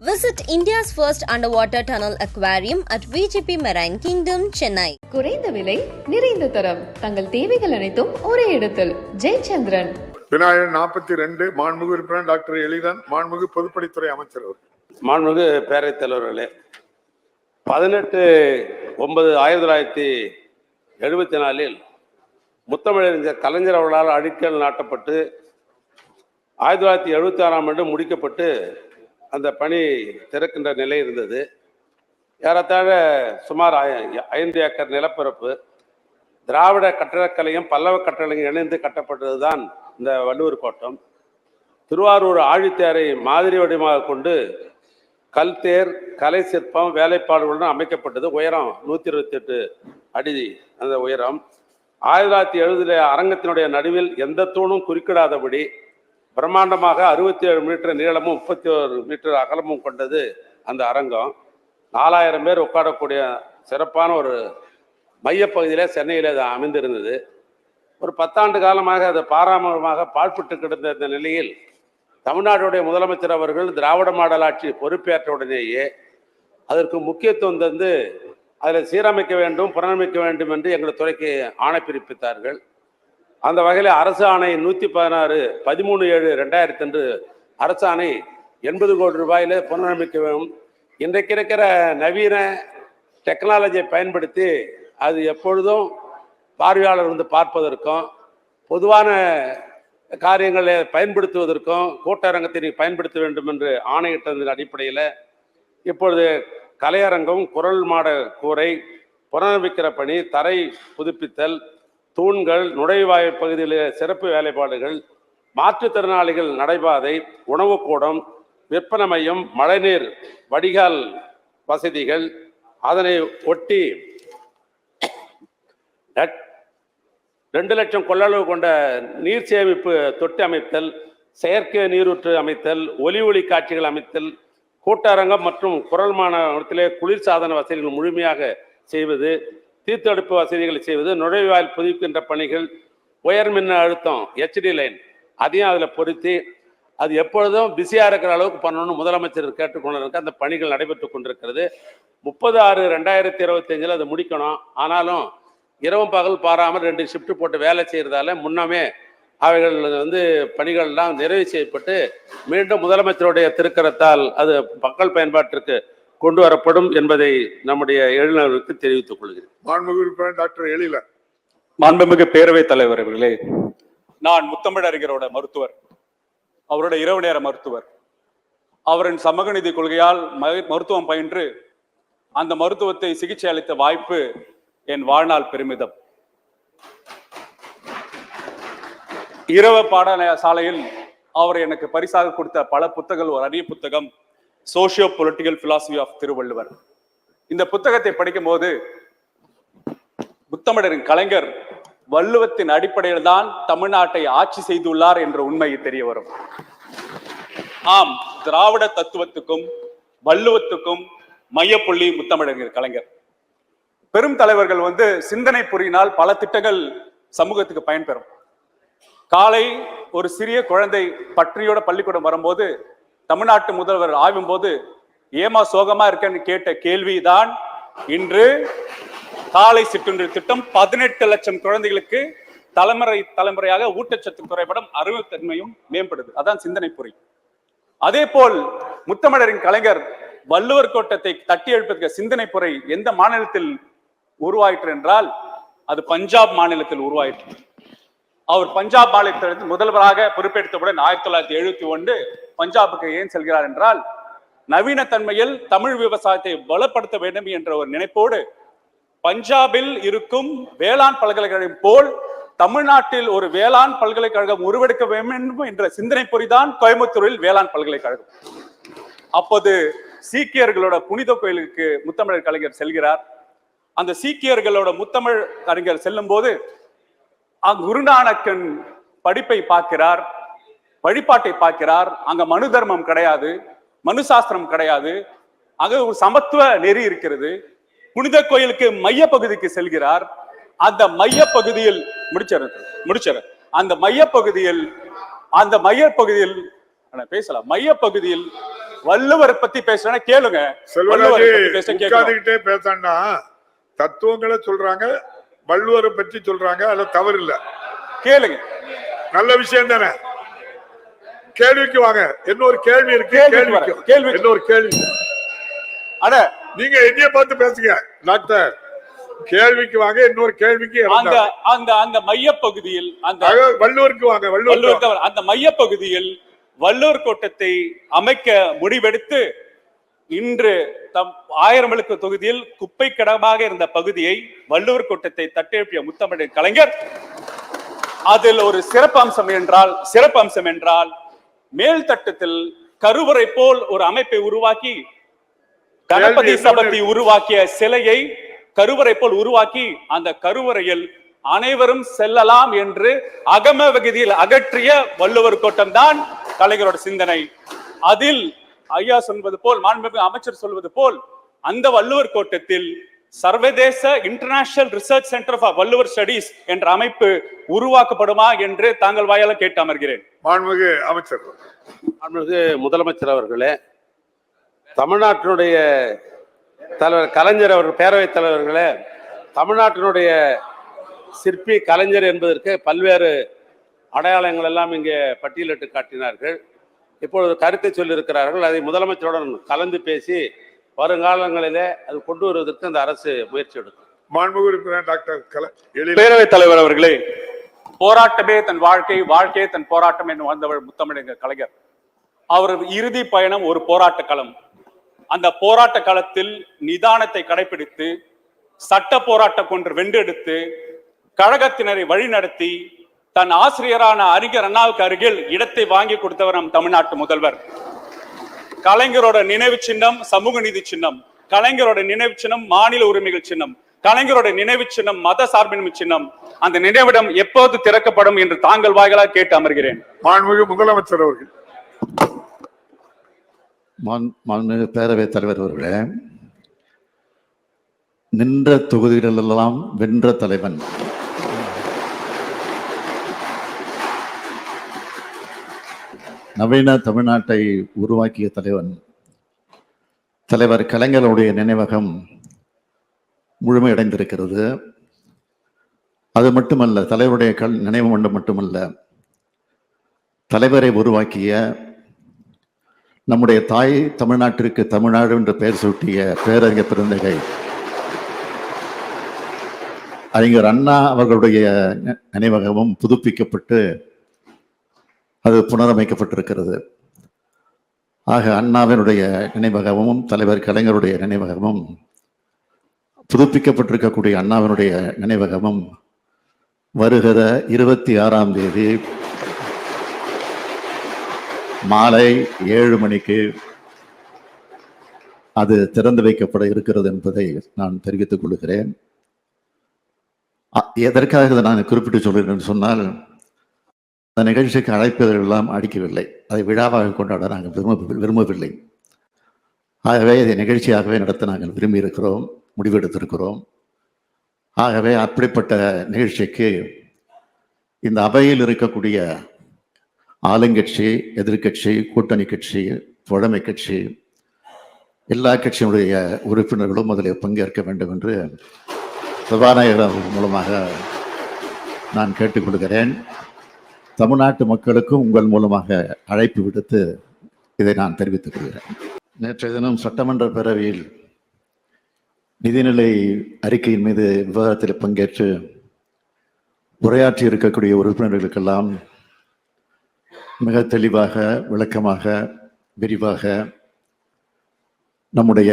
Visit India's first underwater tunnel aquarium at VGP Marine Kingdom, Chennai. குறைந்த விலை நிறைந்த தரம் தங்கள் தேவைகள் அனைத்தும் ஒரே இடத்தில் ஜெயச்சந்திரன். விநாயகர் 42 மாண்புமிகு உறுப்பினர் டாக்டர் எலிதான் மாண்புமிகு பொதுப்பணித்துறை அமைச்சர் அவர். மாண்புமிகு பேரவைத் தலைவர்களே, 18/9/1974 முத்தமிழறிஞர் கலைஞர் அவர்களால் அடிக்கல் நாட்டப்பட்டு 1976ஆம் ஆண்டு முடிக்கப்பட்டு அந்த பணி திறக்கின்ற நிலை இருந்தது. ஏறத்தாழ சுமார் 5 ஏக்கர் நிலப்பரப்பு திராவிட கட்டடக்கலையும் பல்லவ கட்டளையும் இணைந்து கட்டப்பட்டது தான் இந்த வள்ளுவர் கோட்டம். திருவாரூர் ஆழித்தேரை மாதிரி வடிவமாக கொண்டு கல் தேர், கலை சிற்பம், வேலைப்பாடுகளுடன் அமைக்கப்பட்டது. உயரம் 128 அடி அந்த உயரம். 1970 அரங்கத்தினுடைய நடுவில் எந்த தூணும் குறுக்கிடாதபடி பிரம்மாண்டமாக 67 மீட்டர் நீளமும் 31 மீட்டர் அகலமும் கொண்டது அந்த அரங்கம். 4000 பேர் உட்காரக்கூடிய சிறப்பான ஒரு மையப்பகுதியிலே சென்னையில் அது அமைந்திருந்தது. ஒரு 10 ஆண்டு காலமாக அது பாராமரமாக பாழ்பட்டு கிடந்த இந்த நிலையில் தமிழ்நாட்டுடைய முதலமைச்சர் அவர்கள் திராவிட மாடல் ஆட்சி பொறுப்பேற்ற உடனேயே அதற்கு முக்கியத்துவம் தந்து அதில் சீரமைக்க வேண்டும், புனரமைக்க வேண்டும் என்று எங்கள் துறைக்கு ஆணை பிறப்பித்தார்கள். அந்த வகையில் அரசு ஆணை 116/13/2000 அரசு ஆணை 80 கோடி ரூபாயில புனரமைக்க வேண்டும். இன்றைக்கு இருக்கிற நவீன டெக்னாலஜியை பயன்படுத்தி அது எப்பொழுதும் பார்வையாளர் வந்து பார்ப்பதற்கும் பொதுவான காரியங்களை பயன்படுத்துவதற்கும் கூட்டரங்கத்தை பயன்படுத்த வேண்டும் என்று ஆணையிட்டதன் அடிப்படையில் இப்பொழுது கலையரங்கம், குரல் மாட கூரை, புனரமைக்கிற பணி, தரை புதுப்பித்தல், தூண்கள், நுழைவாய் பகுதியில் சிறப்பு வேலைப்பாடுகள், மாற்றுத்திறனாளிகள் நடைபாதை, உணவுக்கூடம், விற்பனை மையம், மழைநீர் வடிகால் வசதிகள், அதனை ஒட்டி 2 லட்சம் கொள்ளளவு கொண்ட நீர் சேமிப்பு தொட்டி அமைத்தல், செயற்கை நீரூற்று அமைத்தல், ஒலி காட்சிகள் அமைத்தல், கூட்டரங்கம் மற்றும் குரல் மாநிலத்திலே குளிர்சாதன வசதிகள் முழுமையாக செய்வது, தீர்த்தடுப்பு வசதிகளை செய்வது, நுழைவாயில் புதுப்பிக்கின்ற பணிகள், உயர் மின் அழுத்தம் HD லைன் அதையும் அதில் பொருத்தி அது எப்பொழுதும் பிஸியாக இருக்கிற அளவுக்கு பண்ணணும்னு முதலமைச்சர் கேட்டுக்கொண்டிருக்க அந்த பணிகள் நடைபெற்று கொண்டிருக்கிறது. 30/6/2025 அது முடிக்கணும். ஆனாலும் இரவும் பகல் பாராமல் 2 ஷிஃப்ட் போட்டு வேலை செய்கிறதால முன்னமே அவைகள் வந்து பணிகள்லாம் நிறைவு செய்யப்பட்டு மீண்டும் முதலமைச்சருடைய திருக்கரத்தால் அது மக்கள் பயன்பாட்டிற்கு கொண்டு வரப்படும் என்பதை நம்முடைய எழுநருக்கு தெரிவித்துக் கொள்கிறேன். மாண்புமிகு உறுப்பினர் டாக்டர் எழிலன். மாண்புமிகு பேரவைத் தலைவர் அவர்களே, நான் முத்தமிழறிஞரோட மருத்துவர், அவரோட இரவு நேர மருத்துவர். அவரின் சமூக நீதி கொள்கையால் மருத்துவம் பயின்று அந்த மருத்துவத்தை சிகிச்சை அளித்த வாய்ப்பு என் வாழ்நாள் பெருமிதம். இரவு பாடசாலையில் அவர் எனக்கு பரிசாக கொடுத்த பல புத்தகங்கள் ஒரு அரிய புத்தகம் socio political philosophy of Thiruvalluvar. இந்த புத்தகத்தை படிக்கும் போது முத்தமிழரின் கலைஞர் வள்ளுவத்தின் அடிப்படையில் தான் தமிழ்நாட்டை ஆட்சி செய்துள்ளார் என்ற உண்மை தெரிய வரும். ஆம், திராவிட தத்துவத்துக்கும் வள்ளுவத்துக்கும் மையப்புள்ளி முத்தமிழறிஞர் கலைஞர். பெரும் தலைவர்கள் சிந்தனை பொறியினால் பல திட்டங்கள் சமூகத்துக்கு பயன்பெறும். காலை ஒரு சிறிய குழந்தை பற்றியோட பள்ளிக்கூடம் வரும்போது தமிழ்நாட்டு முதல்வர் ஆய்வும் போது ஏமா சோகமா இருக்கன்னு கேட்ட கேள்விதான் இன்று காலை சிற்றுண்டி திட்டம் 18 லட்சம் குழந்தைகளுக்கு தலைமுறையாக ஊட்டச்சத்து குறைபாடும் அறிவுத்தன்மையும் மேம்படுது. அதான் சிந்தனை பொறி. அதே போல் முத்தமிழரின் கலைஞர் வள்ளுவர் கோட்டத்தை தட்டி எழுப்பதற்கு சிந்தனை பொறை எந்த மாநிலத்தில் உருவாயிற்று என்றால் அது பஞ்சாப் மாநிலத்தில் உருவாயிற்று. அவர் பஞ்சாப் மாநிலத்தில் முதல்வராக பொறுப்பேற்றவுடன் 1971 பஞ்சாபுக்கு ஏன் செல்கிறார் என்றால் நவீன தன்மையில் தமிழ் விவசாயத்தை பலப்படுத்த வேண்டும் என்ற ஒரு நினைப்போடு பஞ்சாபில் இருக்கும் வேளாண் பல்கலைக்கழகம் போல் தமிழ்நாட்டில் ஒரு வேளாண் பல்கலைக்கழகம் உருவெடுக்க வேண்டும் என்ற சிந்தனை பொறிதான் கோயம்புத்தூரில் வேளாண் பல்கலைக்கழகம். அப்போது சீக்கியர்களோட புனித கோயிலுக்கு முத்தமிழர் கலைஞர் செல்கிறார். அந்த சீக்கியர்களோட முத்தமிழ் அறிஞர் செல்லும் போது குருநானக்கன் படிப்பை பார்க்கிறார், வழிபாட்டை பார்க்கிறார். அங்க மனு தர்மம் கிடையாது, மனு சாஸ்திரம் கிடையாது, அங்க ஒரு சமத்துவ நெறி இருக்கிறது. புனித கோயிலுக்கு மைய பகுதிக்கு செல்கிறார். அந்த மைய பகுதியில் முடிச்சார் அந்த மைய பகுதியில் பேசலாம். மைய பகுதியில் வள்ளுவர் பத்தி பேசுறேன்னா கேளுங்க. செல்வராஜ் உட்கார்ந்துகிட்டே பேசாண்டா, தத்துவங்களை சொல்றாங்க, வள்ளுவரை பற்றி சொல்றாங்க, அதுல தவறு இல்ல, கேளுங்க, நல்ல விஷயம் தானே. கேள்விக்கு வாங்க, இன்னொரு கேள்வி இருக்கு, கேள்வி இன்னொரு கேள்வி. அட நீங்க என்னைய பார்த்து பேசுங்க டாக்டர், கேள்விக்கு வாங்க, இன்னொரு கேள்விக்கு. அந்த மையப்பகுதியில் அந்த வள்ளுவருக்கு வாங்க, வள்ளுவருக்கு அந்த மையப்பகுதியில் வள்ளுவர் கோட்டத்தை அமைக்க முடிவெடுத்து இன்று தம் 1000 விளக்கு தொகுதியில் குப்பை கடமாக இருந்த பகுதியை வள்ளுவர் கோட்டத்தை தட்டெழுப்பிய முத்தமிழ் கலைஞர். அதில் ஒரு சிறப்பு அம்சம் என்றால் மேல் தட்டத்தில் கருவறை போல் ஒரு அமைப்பை உருவாக்கி, கணபதி சபதி உருவாக்கிய சிலையை கருவறை போல் உருவாக்கி, அந்த கருவறையில் அனைவரும் செல்லலாம் என்று அகம வகுதியில் அகற்றிய வள்ளுவர் கோட்டம் தான் கலைஞரோட சிந்தனை. அதில் ஐயா சொல்வது போல், மாண்புமிகு அமைச்சர் சொல்வது போல், அந்த வள்ளுவர் கோட்டத்தில் சர்வதேச international research centre for Valluvar studies என்ற அமைப்பு உருவாக்கப்படுமா என்று தாங்கள் வாயால கேட்டு அமர்கிறேன். மாண்புமிகு அமைச்சர். மாண்புமிகு முதலமைச்சர் அவர்களே, தமிழ்நாட்டினுடைய தலைவர் கலைஞர் அவர்கள், பேரவைத் தலைவர்களே, தமிழ்நாட்டினுடைய சிற்பி கலைஞர் என்பதற்கு பல்வேறு அடையாளங்கள் எல்லாம் இங்கே பட்டியலிட்டு காட்டினார்கள். இப்பொழுது கருத்தை சொல்லியிருக்கிறார்கள். அதை முதலமைச்சருடன் கலந்து பேசி வருங்காலங்களிலே அது கொண்டு வருவதற்கு அந்த அரசு முயற்சி எடுக்கும். மாண்புமிகு டாக்டர் பேரவைத் தலைவர் அவர்களே, போராட்டமே தன் வாழ்க்கை, வாழ்க்கையே தன் போராட்டம் என்று வந்தவர் முத்தமிழ் கலைஞர். அவர் இறுதி பயணம் ஒரு போராட்ட களம். அந்த போராட்ட களத்தில் நிதானத்தை கடைபிடித்து சட்ட போராட்டம் கொண்டு வென்றெடுத்து கழகத்தினரை வழிநடத்தி தன் ஆசிரியரான அறிஞர் அண்ணாவுக்கு அருகில் இடத்தை வாங்கி கொடுத்தவர் நம் தமிழ்நாட்டு முதல்வர். கலைஞரோட நினைவு சின்னம் சமூக நீதி சின்னம், கலைஞரோட நினைவு சின்னம் மாநில உரிமைகள் சின்னம், கலைஞரோட நினைவு சின்னம் மத சார்பின்மை சின்னம். அந்த நினைவிடம் எப்போது திறக்கப்படும் என்று தாங்கள் வாய்களாக கேட்டு அமர்கிறேன். மாண்புமிகு முதலமைச்சர் அவர்கள். மாண்புமிகு பேரவைத் தலைவர் அவர்களே, நின்ற தொகுதிகளெல்லாம் வென்ற தலைவன், நவீன தமிழ்நாட்டை உருவாக்கிய தலைவன், தலைவர் கலைஞருடைய நினைவகம் முழுமையடைந்திருக்கிறது. அது மட்டுமல்ல, தலைவருடைய நினைவு மன்றம் மட்டுமல்ல, தலைவரை உருவாக்கிய நம்முடைய தாய் தமிழ்நாட்டிற்கு தமிழ்நாடு என்று பெயர் சூட்டிய பேரறிஞர் பெருந்தகை அறிஞர் அண்ணா அவர்களுடைய நினைவகமும் புதுப்பிக்கப்பட்டு அது புனரமைக்கப்பட்டிருக்கிறது. ஆக அண்ணாவினுடைய நினைவகமும் தலைவர் கலைஞருடைய நினைவகமும் புதுப்பிக்கப்பட்டிருக்கக்கூடிய அண்ணாவினுடைய நினைவகமும் வருகிற 26ஆம் தேதி மாலை 7 மணிக்கு அது திறந்து வைக்கப்பட இருக்கிறது என்பதை நான் தெரிவித்துக் கொள்கிறேன். எதற்காக இதை நான் குறிப்பிட்டு சொல்கிறேன் சொன்னால், அந்த நிகழ்ச்சிக்கு அழைப்பதில் எல்லாம் அடிக்கவில்லை, அதை விழாவாக கொண்டாட நாங்கள் விரும்பவில்லை. ஆகவே இதை நிகழ்ச்சியாகவே நடத்த நாங்கள் விரும்பி இருக்கிறோம், முடிவெடுத்திருக்கிறோம். ஆகவே அப்படிப்பட்ட நிகழ்ச்சிக்கு இந்த அவையில் இருக்கக்கூடிய ஆளுங்கட்சி, எதிர்கட்சி, கூட்டணி கட்சி, தோழமை கட்சி, எல்லா கட்சியினுடைய உறுப்பினர்களும் அதில் பங்கேற்க வேண்டும் என்று சபாநாயகர் மூலமாக நான் கேட்டுக்கொள்கிறேன். தமிழ்நாட்டு மக்களுக்கும் உங்கள் மூலமாக அழைப்பு விடுத்து இதை நான் தெரிவித்துக் கொள்கிறேன். நேற்றைய தினம் சட்டமன்ற பேரவையில் நிதிநிலை அறிக்கையின் மீது விவாதத்தில் பங்கேற்று உரையாற்றி இருக்கக்கூடிய உறுப்பினர்களுக்கெல்லாம் மிக தெளிவாக, விளக்கமாக, விரிவாக நம்முடைய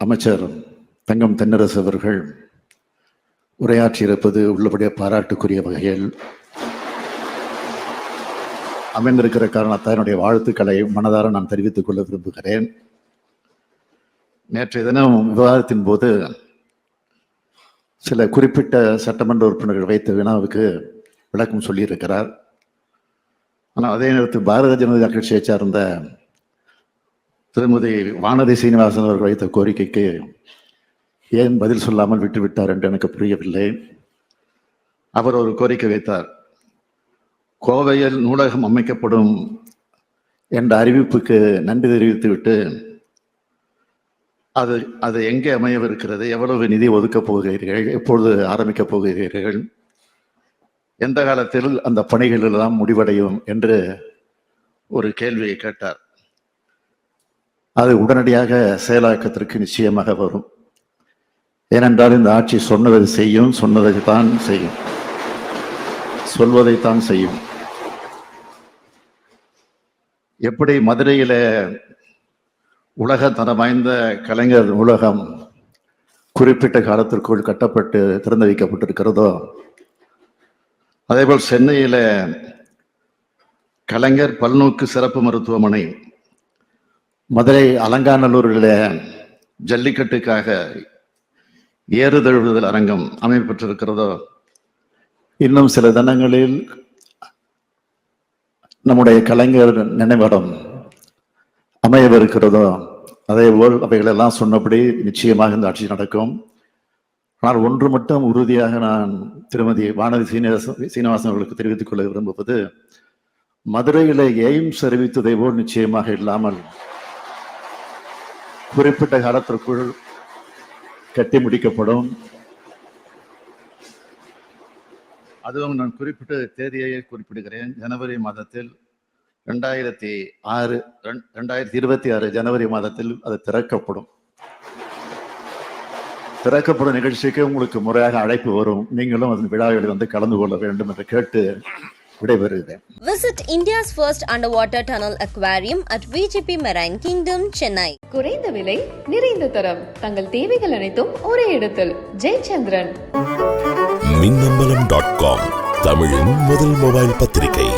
அமைச்சர் தங்கம் தென்னரசு அவர்கள் உரையாற்றியிருப்பது உள்ளபடியே பாராட்டுக்குரிய வகையில் அமைந்திருக்கிற காரணத்தால் என்னுடைய வாழ்த்துக்களை மனதார நான் தெரிவித்துக் கொள்ள விரும்புகிறேன். நேற்றைய தினம் விவாதத்தின் போது சில குறிப்பிட்ட சட்டமன்ற உறுப்பினர்கள் வைத்த வினாவுக்கு விளக்கம் சொல்லியிருக்கிறார். ஆனால் அதே நேரத்தில் பாரதிய ஜனதா கட்சியை சார்ந்த திருமதி வானதி சீனிவாசன் அவர்கள் வைத்த கோரிக்கைக்கு ஏன் பதில் சொல்லாமல் விட்டுவிட்டார் என்று எனக்கு புரியவில்லை. அவர் ஒரு கோரிக்கை வைத்தார். கோவையில் நூலகம் அமைக்கப்படும் என்ற அறிவிப்புக்கு நன்றி தெரிவித்துவிட்டு அது அது எங்கே அமையவிருக்கிறது, எவ்வளவு நிதி ஒதுக்கப் போகிறீர்கள், எப்பொழுது ஆரம்பிக்கப் போகிறீர்கள், எந்த காலத்தில் அந்த பணிகள் எல்லாம் முடிவடையும் என்று ஒரு கேள்வியை கேட்டார். அது உடனடியாக செயலாக்கத்திற்கு நிச்சயமாக வரும். ஏனென்றால் இந்த ஆட்சி சொன்னதை செய்யும், சொன்னதைத்தான் செய்யும், சொல்வதைத்தான் செய்யும். எப்படி மதுரையில உலக தரம் வாய்ந்த கலைஞர் நூலகம் குறிப்பிட்ட காலத்திற்குள் கட்டப்பட்டு திறந்து வைக்கப்பட்டிருக்கிறதோ, அதேபோல் சென்னையில கலைஞர் பல்நோக்கு சிறப்பு மருத்துவமனை, மதுரை அலங்காநல்லூரில் ஜல்லிக்கட்டுக்காக ஏறுதழுவுதல் அரங்கம் அமைக்கப்பட்டிருக்கிறதோ, இன்னும் சில தினங்களில் நம்முடைய கலைஞர் நினைவிடம் அமையவிருக்கிறதோ, அதேபோல் அவைகளெல்லாம் சொன்னபடி நிச்சயமாக இந்த ஆட்சி நடக்கும். ஆனால் ஒன்று மட்டும் உறுதியாக நான் திருமதி வானதி சீனிவாசன் அவர்களுக்கு தெரிவித்துக் கொள்ள விரும்புவது, மதுரையில எய்ம்ஸ் அறிவித்ததை போல் நிச்சயமாக இல்லாமல் குறிப்பிட்ட காலத்திற்குள் கட்டி முடிக்கப்படும். அதுவும் நான் குறிப்பிட்ட தேதியை குறிப்பிடுகிறேன். ஜனவரி மாதத்தில் 2026 ஜனவரி மாதத்தில் அது திறக்கப்படும். திறக்கப்படும் நிகழ்ச்சிக்கு உங்களுக்கு முறையாக அழைப்பு வரும். நீங்களும் அதன் விழாவில் வந்து கலந்து கொள்ள வேண்டும் என்று கேட்டு விடைபெறுகிறேன். Visit India's first underwater tunnel aquarium at VGP Marine Kingdom, Chennai. குறைந்த விலை, நிறைந்த தரம், தங்கள் தேவைகள் அனைத்தும் ஒரே இடத்தில். ஜெயச்சந்திரன். மின்னம்பலம்.com தமிழின் முதல் மொபைல் பத்திரிகை.